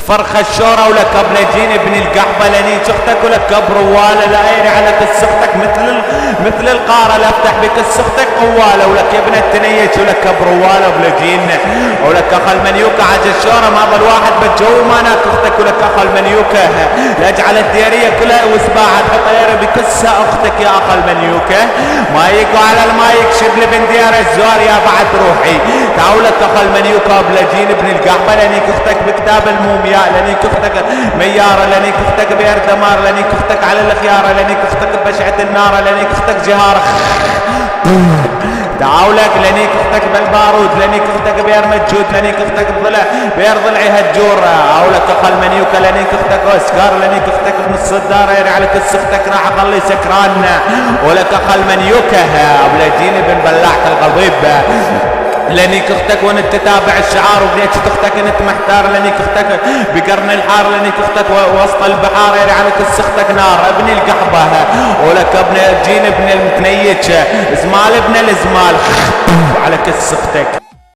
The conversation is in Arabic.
فرخ الشورة ولك بلجين ابن القحبة لنيك اختك ولك بروالة لا يري على كسختك مثل القارة لا افتح بكسختك قوالة ولك يا ابن التنيج ولك بروالة بلجين ولك اخ المنيوكة عج الشورة ما ظل واحد بتجو ما ناك اختك ولك اخ المنيوكة لاجعل الديارية كلها وسباعة حطيرة بكسها اختك يا اخ المنيوكة مايك وعلى المايك شبل بن ديار الزوار يا بعد روحي تعولك اخ المنيوكة بلجين ابن القحبة لنيك اختك بكتاب المومياء لنيك اختك ميارة لنيك اختك بير دمار لنيك اختك على الخيارة لنيك اختك بشعة النار لنيك اختك جهارة تعاولك لنيك اختك بالبارود لنيك اختك بير مجود لنيك اختك بضلع بير ضلعي هجور عاولك اخ المنيوكة لنيك اختك اسكار لنيك اختك بنص الدار يري على كس اختك راح اخلي سكران ولك اخ المنيوكة بلجين بن بلاعة الغضيب لنيك اختك وانت تتابع الشعار وبنيت اختك انت محتار لنيك اختك بقرن الحار لنيك اختك وسط البحار يري على كس اختك نار ابن القحبة ولك ابن الجين ابن المتنيج زمال ابن الزمال على كس اختك